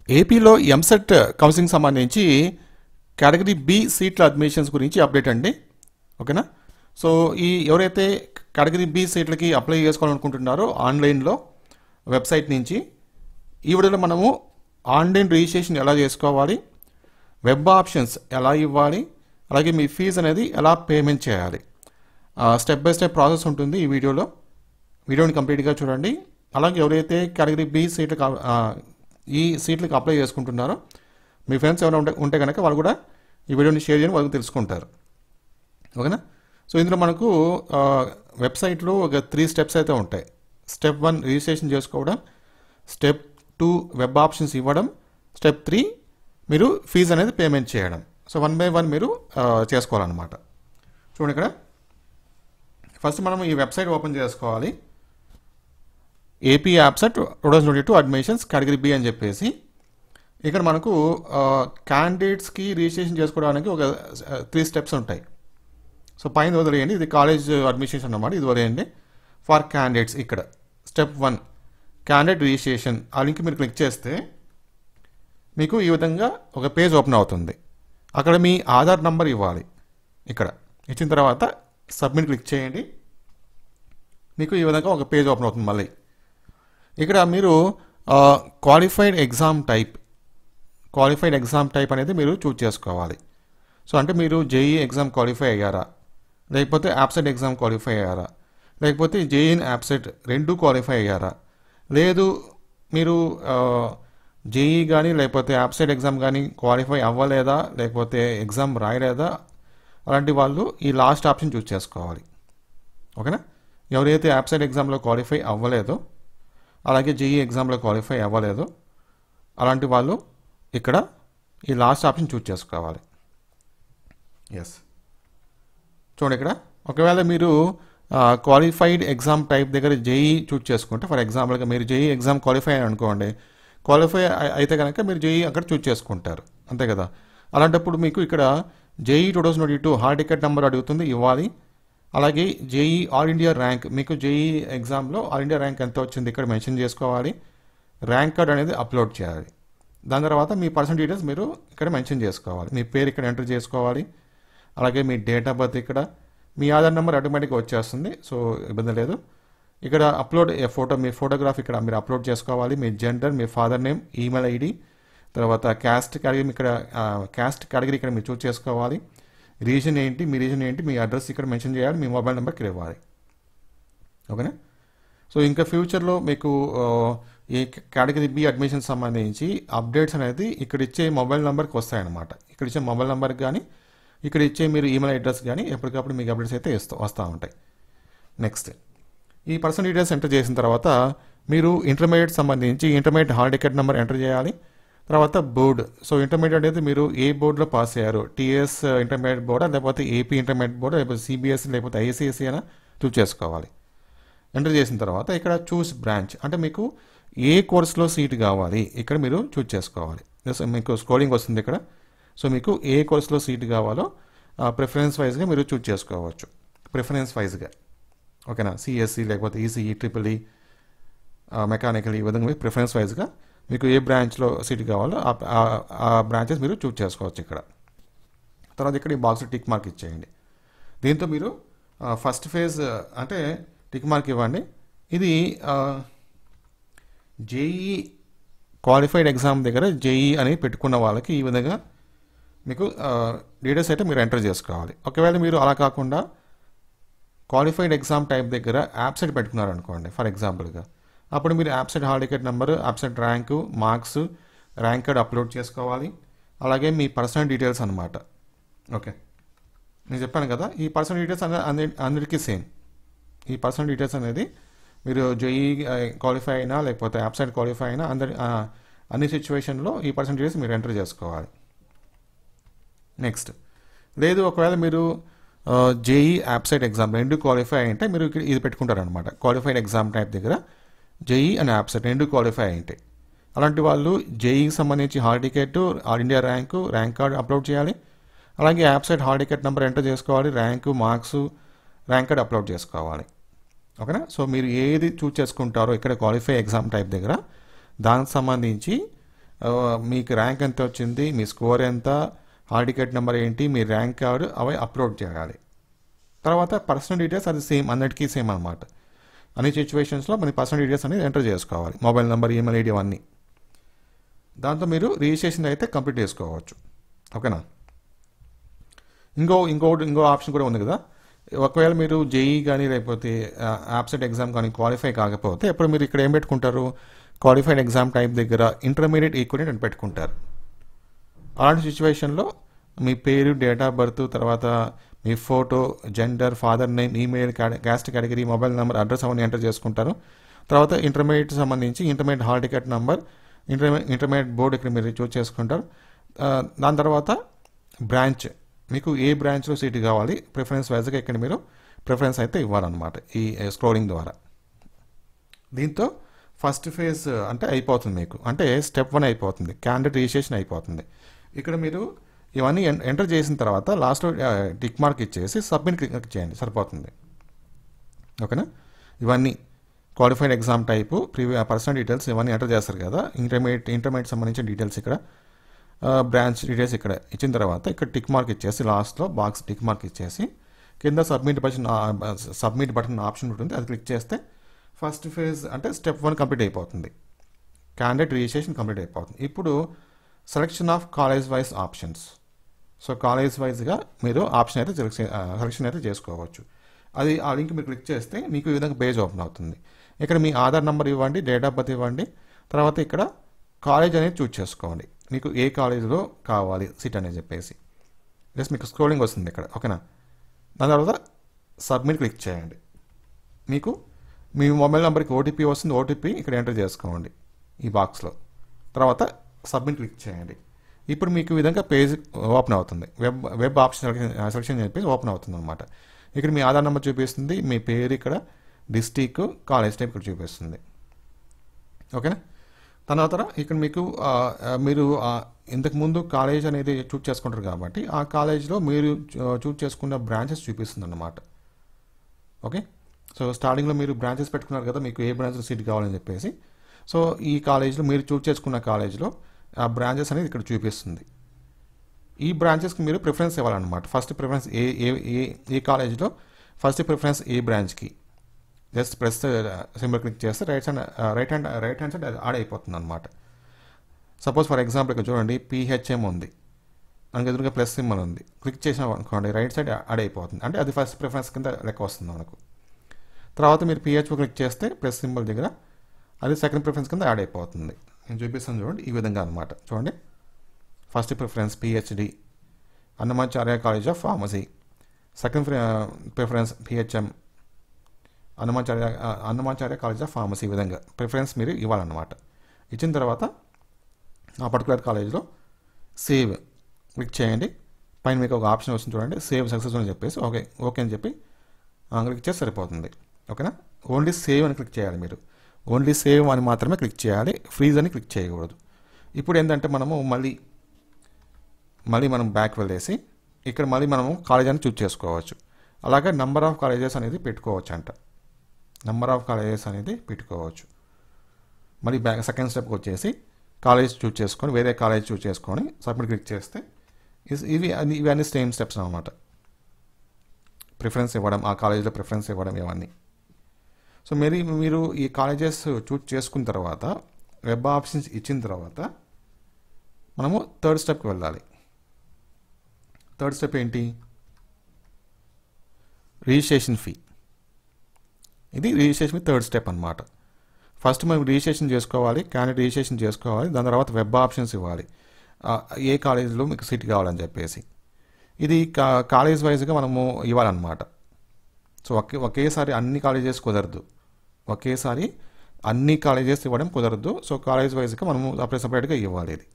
ఏపీలో ఎంసెట్ కౌన్సిలింగ్ సంబంధించి category B సీట్ల అడ్మిషన్స్ గురించి అప్డేట్ అండి. ఓకేనా. సో ఎవరైతే కేటగిరీ బి సీట్లకి అప్లై చేసుకోవాలనుకుంటున్నారో ఆన్లైన్లో వెబ్సైట్ నుంచి ఈ వీడియోలో మనము ఆన్లైన్ రిజిస్ట్రేషన్ ఎలా చేసుకోవాలి, వెబ్ ఆప్షన్స్ ఎలా ఇవ్వాలి, అలాగే మీ ఫీజు అనేది ఎలా పేమెంట్ చేయాలి, స్టెప్ బై స్టెప్ ప్రాసెస్ ఉంటుంది ఈ వీడియోని కంప్లీట్గా చూడండి. అలాగే ఎవరైతే కేటగిరీ బి సీట్లకు ఈ సీట్లకు అప్లై చేసుకుంటున్నారో మీ ఫ్రెండ్స్ ఎవరైనా ఉంటే కనుక వాళ్ళు కూడా ఈ వీడియోని షేర్ చేయని వాళ్ళకి తెలుసుకుంటారు. ఓకేనా. సో ఇందులో మనకు వెబ్సైట్లో ఒక 3 స్టెప్స్ అయితే ఉంటాయి. స్టెప్ 1 రిజిస్ట్రేషన్ చేసుకోవడం, స్టెప్ 2 వెబ్ ఆప్షన్స్ ఇవ్వడం, స్టెప్ 3 మీరు ఫీజు అనేది పేమెంట్ చేయడం. సో 1 by 1 మీరు చేసుకోవాలన్నమాట. చూడండి, ఇక్కడ ఫస్ట్ మనం ఈ వెబ్సైట్ ఓపెన్ చేసుకోవాలి. EAMCET 2022 అడ్మిషన్స్ కేటగిరీ బి అని చెప్పేసి ఇక్కడ మనకు క్యాండిడేట్స్కి రిజిస్ట్రేషన్ చేసుకోవడానికి ఒక 3 స్టెప్స్ ఉంటాయి. సో పైన వదిలేయండి, ఇది కాలేజ్ అడ్మిషన్స్ అన్నమాట, ఇది వదిలేయండి. ఫర్ క్యాండిడేట్స్ ఇక్కడ స్టెప్ 1 క్యాండిడేట్ రిజిస్ట్రేషన్, ఆ లింక్ మీరు క్లిక్ చేస్తే మీకు ఈ విధంగా ఒక పేజ్ ఓపెన్ అవుతుంది. అక్కడ మీ ఆధార్ నంబర్ ఇవ్వాలి. ఇక్కడ ఇచ్చిన తర్వాత సబ్మిట్ క్లిక్ చేయండి. మీకు ఈ విధంగా ఒక పేజ్ ఓపెన్ అవుతుంది. మళ్ళీ ఇక్కడ మీరు క్వాలిఫైడ్ ఎగ్జామ్ టైప్ అనేది మీరు చూజ్ చేసుకోవాలి. సో అంటే మీరు జేఈ ఎగ్జామ్ క్వాలిఫై అయ్యారా, లేకపోతే యాప్సెట్ ఎగ్జామ్ క్వాలిఫై అయ్యారా, లేకపోతే జేఈ యాప్సెట్ 2 క్వాలిఫై అయ్యారా, లేదు మీరు జేఈ కానీ లేకపోతే యాప్సెట్ ఎగ్జామ్ కానీ క్వాలిఫై అవ్వలేదా, లేకపోతే ఎగ్జామ్ రాయలేదా, అలాంటి వాళ్ళు ఈ లాస్ట్ ఆప్షన్ చూస్ చేసుకోవాలి. ఓకేనా. ఎవరైతే యాప్సెట్ ఎగ్జామ్లో క్వాలిఫై అవ్వలేదో, అలాగే జేఈ ఎగ్జామ్లో క్వాలిఫై అవ్వలేదు, అలాంటి వాళ్ళు ఇక్కడ ఈ లాస్ట్ ఆప్షన్ చూస్ చేసుకోవాలి. ఎస్, చూడండి ఇక్కడ ఒకవేళ మీరు క్వాలిఫైడ్ ఎగ్జామ్ టైప్ దగ్గర జేఈ చూస్ చేసుకుంటే, ఫర్ ఎగ్జాంపుల్గా మీరు జేఈ ఎగ్జామ్ క్వాలిఫై అని అనుకోండి, క్వాలిఫై అయితే కనుక మీరు జేఈ అక్కడ చూస్ చేసుకుంటారు, అంతే కదా. అలాంటప్పుడు మీకు ఇక్కడ జేఈ 2022 హాల్ టికెట్ నెంబర్ అడుగుతుంది, ఇవ్వాలి. అలాగే జేఈ ఆల్ ఇండియా ర్యాంక్, మీకు జేఈ ఎగ్జామ్లో ఆల్ ఇండియా ర్యాంక్ ఎంత వచ్చింది ఇక్కడ మెన్షన్ చేసుకోవాలి. ర్యాంక్ కార్డ్ అనేది అప్లోడ్ చేయాలి. దాని తర్వాత మీ పర్సనల్ డీటెయిల్స్ మీరు ఇక్కడ మెన్షన్ చేసుకోవాలి. మీ పేరు ఇక్కడ ఎంటర్ చేసుకోవాలి. అలాగే మీ డేట్ ఆఫ్ బర్త్, ఇక్కడ మీ ఆధార్ నెంబర్ ఆటోమేటిక్గా వచ్చేస్తుంది, సో ఇబ్బంది లేదు. ఇక్కడ అప్లోడ్ ఏ ఫోటో, మీ ఫోటోగ్రాఫ్ ఇక్కడ మీరు అప్లోడ్ చేసుకోవాలి. మీ జెండర్, మీ ఫాదర్ నేమ్, ఈమెయిల్ ఐడి, తర్వాత క్యాస్ట్ కేటగిరీ, ఇక్కడ క్యాస్ట్ కేటగిరీ ఇక్కడ మీరు చూస్ చేసుకోవాలి. రీజన్ ఏంటి, మీ అడ్రస్ ఇక్కడ మెన్షన్ చేయాలి, మీ మొబైల్ నెంబర్ ఇక్కడ ఇవ్వాలి. ఓకేనా. సో ఇంకా ఫ్యూచర్లో మీకు ఈ కేటగిరీ బి అడ్మిషన్ సంబంధించి అప్డేట్స్ అనేది ఇక్కడ ఇచ్చే మొబైల్ నెంబర్కి వస్తాయన్నమాట. ఇక్కడ ఇచ్చే మొబైల్ నెంబర్కి కానీ ఇక్కడ ఇచ్చే మీరు ఈమెయిల్ అడ్రస్ కానీ ఎప్పటికప్పుడు మీకు అప్డేట్స్ అయితే వస్తూ ఉంటాయి. నెక్స్ట్ ఈ పర్సనల్ డీటెయిల్స్ ఎంటర్ చేసిన తర్వాత మీరు ఇంటర్మీడియట్ సంబంధించి intermediate hall ticket number enter చేయాలి. తర్వాత బోర్డు, సో ఇంటర్మీడియట్ అనేది మీరు ఏ బోర్డులో పాస్ అయ్యారు, టీఎస్ ఇంటర్మీడియట్ బోర్డా, లేకపోతే ఏపీ ఇంటర్మీడియట్ బోర్డా, లేకపోతే సిబిఎస్ఈ, లేకపోతే ఐసిఎస్ఈ అయినా చూస్ చేసుకోవాలి. ఎంటర్ చేసిన తర్వాత ఇక్కడ చూస్ బ్రాంచ్, అంటే మీకు ఏ కోర్సులో సీట్ కావాలి ఇక్కడ మీరు చూస్ చేసుకోవాలి. మీకు స్క్రోలింగ్ వస్తుంది ఇక్కడ. సో మీకు ఏ కోర్సులో సీట్ కావాలో ప్రిఫరెన్స్ వైజ్గా మీరు చూస్ చేసుకోవచ్చు. ప్రిఫరెన్స్ వైజ్గా, ఓకేనా. సిఎస్సి, లేకపోతే ఈసీఈ, ట్రిపుల్ ఈ, మెకానికల్, ఈ విధంగా మీరు ప్రిఫరెన్స్ వైజ్గా మీకు ఏ బ్రాంచ్లో సీట్ కావాలో ఆ బ్రాంచెస్ మీరు చూస్ చేసుకోవచ్చు ఇక్కడ. తర్వాత ఇక్కడ ఈ బాక్స్ టిక్ మార్క్ ఇచ్చేయండి. దీంతో మీరు ఫస్ట్ ఫేజ్ అంటే టిక్ మార్క్ ఇవ్వండి. ఇది జేఈ క్వాలిఫైడ్ ఎగ్జామ్ దగ్గర జేఈ అని పెట్టుకున్న వాళ్ళకి ఈ విధంగా మీకు డీటెయిల్స్ అయితే మీరు ఎంటర్ చేసుకోవాలి. ఒకవేళ మీరు అలా కాకుండా క్వాలిఫైడ్ ఎగ్జామ్ టైప్ దగ్గర యాప్సెట్ పెట్టుకున్నారనుకోండి ఫర్ ఎగ్జాంపుల్గా, అప్పుడు మీరు యాప్సెట్ hall ticket number, యాప్సెట్ rank, marks, rank card upload చేసుకోవాలి. అలాగే మీ పర్సనల్ డీటెయిల్స్ అనమాట. ఓకే, నేను చెప్పాను కదా, ఈ పర్సనల్ డీటెయిల్స్ అందరికీ సేమ్. ఈ పర్సనల్ డీటెయిల్స్ అనేది మీరు జేఈ క్వాలిఫై అయినా లేకపోతే యాప్సెట్ క్వాలిఫై అయినా అన్ని సిచ్యువేషన్లో ఈ పర్సనల్ డీటెయిల్స్ మీరు ఎంటర్ చేసుకోవాలి. నెక్స్ట్, లేదు ఒకవేళ మీరు జేఈ యాప్సెట్ ఎగ్జామ్ 2 క్వాలిఫై అయితే మీరు ఇది పెట్టుకుంటారనమాట. క్వాలిఫైడ్ ఎగ్జామ్ టైప్ దగ్గర జేఈ అండ్ యాప్సెట్ 2 క్వాలిఫై అయితే అలాంటి వాళ్ళు జేఈకి సంబంధించి hall ticket, all India rank, rank card upload చేయాలి. అలాగే APSET hall ticket number enter చేసుకోవాలి. Rank, marks, rank card upload చేసుకోవాలి. ఓకేనా. సో మీరు ఏది చూస్ చేసుకుంటారో ఇక్కడ క్వాలిఫై ఎగ్జామ్ టైప్ దగ్గర దానికి సంబంధించి మీకు ర్యాంక్ ఎంత వచ్చింది, మీ స్కోర్ ఎంత, హాల్ టికెట్ నెంబర్ ఏంటి, మీ ర్యాంక్ కార్డు అవి అప్లోడ్ చేయాలి. తర్వాత పర్సనల్ డీటెయిల్స్ అది సేమ్, అన్నిటికీ సేమ్ అనమాట. అన్ని సిచ్యువేషన్స్లో మన పర్సనల్ డీటెయిల్స్ అనేది ఎంటర్ చేసుకోవాలి, మొబైల్ నెంబర్, ఈమెయిల్ ఐడి అవన్నీ. దాంతో మీరు రిజిస్ట్రేషన్ అయితే కంప్లీట్ చేసుకోవచ్చు. ఓకేనా. ఇంకో ఆప్షన్ కూడా ఉంది కదా. ఒకవేళ మీరు జేఈ కానీ లేకపోతే యాప్సెట్ ఎగ్జామ్ కానీ క్వాలిఫై కాకపోతే ఇప్పుడు మీరు ఇక్కడ ఏం పెట్టుకుంటారు, క్వాలిఫైడ్ ఎగ్జామ్ టైప్ దగ్గర ఇంటర్మీడియట్ ఈక్వలెంట్ అని పెట్టుకుంటారు. అలాంటి సిచ్యువేషన్లో మీ పేరు, డేట్ ఆఫ్ బర్త్, తర్వాత మీ photo, gender, father name, email, caste category, mobile number, address అవన్నీ ఎంటర్ చేసుకుంటారు. తర్వాత ఇంటర్మీడియట్ సంబంధించి intermediate hall ticket number, intermediate board ఇక్కడ మీరు చూస్ చేసుకుంటారు. దాని తర్వాత బ్రాంచ్, మీకు ఏ బ్రాంచ్లో సీటు కావాలి ప్రిఫరెన్స్ వైజ్గా ఇక్కడ మీరు ప్రిఫరెన్స్ అయితే ఇవ్వాలన్నమాట ఈ స్క్రోలింగ్ ద్వారా. దీంతో ఫస్ట్ ఫేజ్ అంటే అయిపోతుంది మీకు, అంటే స్టెప్ 1 అయిపోతుంది, క్యాండిడేట్ రిజిస్ట్రేషన్ అయిపోతుంది. ఇక్కడ మీరు ఇవన్నీ ఎంటర్ చేసిన తర్వాత లాస్ట్లో టిక్ మార్క్ ఇచ్చేసి సబ్మిట్ క్లిక్ చేయండి, సరిపోతుంది. ఓకేనా. ఇవన్నీ qualified exam type, personal details ఇవన్నీ ఎంటర్ చేస్తారు కదా, ఇంటర్మీడియట్ సంబంధించిన డీటెయిల్స్ ఇక్కడ, బ్రాంచ్ డీటెయిల్స్ ఇక్కడ ఇచ్చిన తర్వాత ఇక్కడ టిక్ మార్క్ ఇచ్చేసి లాస్ట్లో బాక్స్ టిక్ మార్క్ ఇచ్చేసి కింద సబ్మిట్ బటన్ ఆప్షన్ ఉంటుంది, అది క్లిక్ చేస్తే ఫస్ట్ ఫేజ్ అంటే స్టెప్ 1 కంప్లీట్ అయిపోతుంది, క్యాండిడేట్ రిజిస్ట్రేషన్ కంప్లీట్ అయిపోతుంది. ఇప్పుడు selection of college wise options. So college వైజ్గా మీరు ఆప్షన్ అయితే సెలెక్షన్ అయితే చేసుకోవచ్చు. అది ఆ లింక్ మీరు క్లిక్ చేస్తే మీకు ఈ విధంగా పేజ్ ఓపెన్ అవుతుంది. ఇక్కడ మీ ఆధార్ నెంబర్ ఇవ్వండి, డేట్ ఆఫ్ బర్త్ ఇవ్వండి, తర్వాత ఇక్కడ కాలేజ్ అనేది చూస్ చేసుకోండి, మీకు ఏ కాలేజీలో కావాలి సీట్ అనేది చెప్పేసి. జస్ట్ మీకు స్క్రోలింగ్ వస్తుంది ఇక్కడ. ఓకేనా. దాని తర్వాత సబ్మిట్ క్లిక్ చేయండి. మీకు మీ మొబైల్ నెంబర్కి ఓటీపీ వస్తుంది, ఓటీపీ ఇక్కడ ఎంటర్ చేసుకోండి ఈ బాక్స్లో. తర్వాత సబ్మిట్ క్లిక్ చేయండి. ఇప్పుడు మీకు ఈ విధంగా పేజ్ ఓపెన్ అవుతుంది, వెబ్ ఆప్షన్ సెలెక్షన్ చెప్పేసి ఓపెన్ అవుతుంది అనమాట. ఇక్కడ మీ ఆధార్ నెంబర్ చూపిస్తుంది, మీ పేరు ఇక్కడ, డిస్టిక్, కాలేజ్ టైప్ ఇక్కడ చూపిస్తుంది. ఓకేనా. తర్వాత ఇక్కడ మీకు మీరు ఇంతకుముందు కాలేజ్ అనేది చూస్ చేసుకుంటారు కాబట్టి ఆ కాలేజ్లో మీరు చూస్ చేసుకున్న బ్రాంచెస్ చూపిస్తుంది అన్నమాట. ఓకే. సో స్టార్టింగ్లో మీరు బ్రాంచెస్ పెట్టుకున్నారు కదా, మీకు ఏ బ్రాంచ్లో సీట్ కావాలని చెప్పేసి. సో ఈ కాలేజ్లో మీరు చూస్ చేసుకున్న కాలేజ్లో ఆ బ్రాంచెస్ అనేది ఇక్కడ చూపిస్తుంది. ఈ బ్రాంచెస్కి మీరు ప్రిఫరెన్స్ ఇవ్వాలన్నమాట. ఫస్ట్ ప్రిఫరెన్స్ ఏ కాలేజ్లో ఫస్ట్ ప్రిఫరెన్స్ ఏ బ్రాంచ్కి జస్ట్ ప్రెస్ సింబల్ క్లిక్ చేస్తే రైట్ హ్యాండ్ సైడ్ యాడ్ అయిపోతుంది అనమాట. సపోజ్ ఫర్ ఎగ్జాంపుల్ ఇక్కడ చూడండి, పిహెచ్ఎం ఉంది, మనకి ఎదురుగా ప్లస్ సింబల్ ఉంది, క్లిక్ చేసాం అనుకోండి రైట్ సైడ్ యాడ్ అయిపోతుంది, అంటే అది ఫస్ట్ ప్రిఫరెన్స్ కింద లెక్క వస్తుంది మనకు. తర్వాత మీరు పిహెచ్ఓ క్లిక్ చేస్తే ప్లస్ సింబల్ దగ్గర అది సెకండ్ ప్రిఫరెన్స్ కింద యాడ్ అయిపోతుంది. నేను చూపిస్తాను చూడండి, ఈ విధంగా అనమాట. చూడండి, first preference PhD, Annamacharya college of pharmacy, second preference PHM, Annamacharya college of pharmacy. ఈ విధంగా ప్రిఫరెన్స్ మీరు ఇవ్వాలన్నమాట. ఇచ్చిన తర్వాత ఆ పర్టికులర్ కాలేజ్లో సేవ్ క్లిక్ చేయండి. పైన మీకు ఒక ఆప్షన్ వస్తుంది చూడండి, సేవ్ సక్సెస్ అని చెప్పేసి ఓకే అని చెప్పి క్లిక్ చేస్తే సరిపోతుంది. ఓకేనా. ఓన్లీ సేవ్ అని క్లిక్ చేయాలి మీరు, ఓన్లీ సేవ్ అని మాత్రమే క్లిక్ చేయాలి, ఫ్రీజ్ అని క్లిక్ చేయకూడదు. ఇప్పుడు ఏంటంటే మనము మళ్ళీ మనం బ్యాక్ వెళ్ళేసి ఇక్కడ మళ్ళీ మనము కాలేజ్ అని చూస్ చేసుకోవచ్చు. అలాగే నెంబర్ ఆఫ్ కాలేజెస్ అనేది పెట్టుకోవచ్చు అంట, నెంబర్ ఆఫ్ కాలేజెస్ అనేది పెట్టుకోవచ్చు. మళ్ళీ సెకండ్ స్టెప్కి వచ్చేసి కాలేజ్ చూస్ చేసుకొని వేరే కాలేజ్ చూస్ చేసుకొని సబ్మిట్ క్లిక్ చేస్తే ఇవన్నీ సేమ్ స్టెప్స్ అన్నమాట. ప్రిఫరెన్స్ ఇవ్వడం, ఆ కాలేజ్లో ప్రిఫరెన్స్ ఇవ్వడం ఇవన్నీ. సో మీరు ఈ కాలేజెస్ చూస్ చేసుకున్న తర్వాత వెబ్ ఆప్షన్స్ ఇచ్చిన తర్వాత మనము థర్డ్ స్టెప్కి వెళ్ళాలి. థర్డ్ స్టెప్ ఏంటి? Registration fee. ఇది రిజిస్ట్రేషన్ థర్డ్ స్టెప్ అనమాట. ఫస్ట్ మనం రిజిస్ట్రేషన్ చేసుకోవాలి, క్యాండిడేట్ రిజిస్ట్రేషన్ చేసుకోవాలి, దాని తర్వాత వెబ్ ఆప్షన్స్ ఇవ్వాలి, ఏ కాలేజీలో మీకు సీట్ కావాలని చెప్పేసి. ఇది కాలేజ్ వైజ్గా మనము ఇవ్వాలన్నమాట. సో ఒకేసారి అన్ని కాలేజెస్ కుదరదు, ఒకేసారి అన్ని కాలేజెస్ ఇవ్వడం కుదరదు. సో కాలేజ్ వైజ్గా మనము సపరేట్గా ఇవ్వాలి. ఇది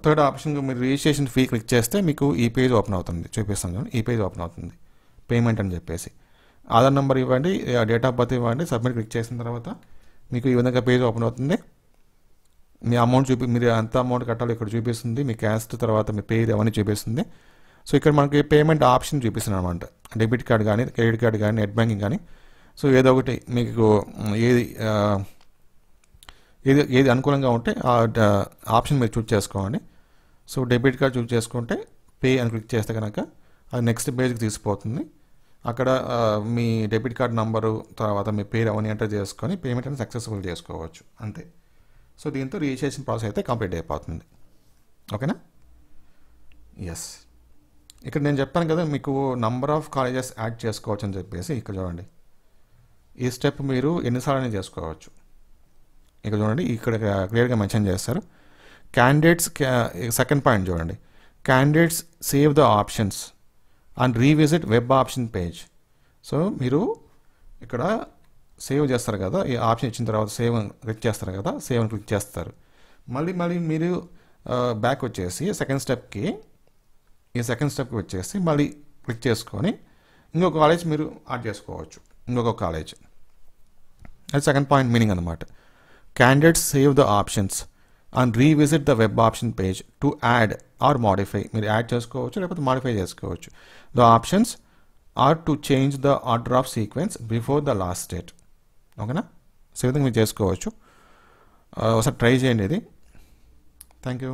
థర్డ్ ఆప్షన్. మీరు రిజిస్ట్రేషన్ ఫీ క్లిక్ చేస్తే మీకు ఈ పేజ్ ఓపెన్ అవుతుంది, చూపిస్తాను. ఈ పేజ్ ఓపెన్ అవుతుంది, పేమెంట్ అని చెప్పేసి. ఆధార్ నెంబర్ ఇవ్వండి, డేట్ ఆఫ్ బర్త్ ఇవ్వండి, సబ్మిట్ క్లిక్ చేసిన తర్వాత మీకు ఈ విధంగా పేజ్ ఓపెన్ అవుతుంది. మీ అమౌంట్ మీరు ఎంత అమౌంట్ కట్టాలో ఇక్కడ చూపిస్తుంది, మీ క్యాస్ట్, తర్వాత మీ పేరు అవన్నీ చూపిస్తుంది. సో ఇక్కడ మనకి పేమెంట్ ఆప్షన్ చూపిస్తుంది అనమాట, డెబిట్ కార్డ్ కానీ, క్రెడిట్ కార్డ్ కానీ, నెట్ బ్యాంకింగ్ కానీ. సో ఏదో ఒకటి మీకు ఏది అనుకూలంగా ఉంటే ఆ ఆప్షన్ మీరు చూస్ చేసుకోండి. సో డెబిట్ కార్డ్ చూస్ చేసుకుంటే పే అని క్లిక్ చేస్తే కనుక అది నెక్స్ట్ పేజ్కి తీసుకుపోతుంది. అక్కడ మీ డెబిట్ కార్డ్ నంబరు తర్వాత మీ పేరు అవన్నీ ఎంటర్ చేసుకొని పేమెంట్ అనేది సక్సెస్ఫుల్ చేసుకోవచ్చు అంతే. సో దీంతో రిజిస్ట్రేషన్ ప్రాసెస్ అయితే కంప్లీట్ అయిపోతుంది. ఓకేనా? ఎస్. ఇక్కడ నేను చెప్పాను కదా మీకు నంబర్ ఆఫ్ కాలేజెస్ యాడ్ చేసుకోవచ్చు అని చెప్పేసి. ఇక్కడ చూడండి, ఈ స్టెప్ మీరు ఎన్నిసార్లు చేసుకోవచ్చు. ఇక్కడ చూడండి, ఇక్కడ క్లియర్గా మెన్షన్ చేస్తారు. క్యాండిడేట్స్ సెకండ్ పాయింట్ చూడండి, candidates save the options and revisit web option page. So మీరు ఇక్కడ సేవ్ చేస్తారు కదా, ఈ ఆప్షన్ ఇచ్చిన తర్వాత సేవ్ క్లిక్ చేస్తారు కదా, సేవ్ అని క్లిక్ చేస్తారు. మళ్ళీ మీరు బ్యాక్ వచ్చేసి సెకండ్ స్టెప్కి వచ్చేసి మళ్ళీ క్లిక్ చేసుకొని ఇంకొక కాలేజ్ మీరు యాడ్ చేసుకోవచ్చు. ఇంకొక కాలేజ్, అది సెకండ్ పాయింట్ మీనింగ్ అనమాట. Candidates save the options and revisit the web option page to add or modify. మీరు యాడ్ చేసుకోవచ్చు లేకపోతే మాడిఫై చేసుకోవచ్చు. The options or to change the order of sequence before the last date. ఓకేనా? So ఈ విధంగా మీరు చేసుకోవచ్చు. ఒకసారి ట్రై చేయండి ఇది. Thank you.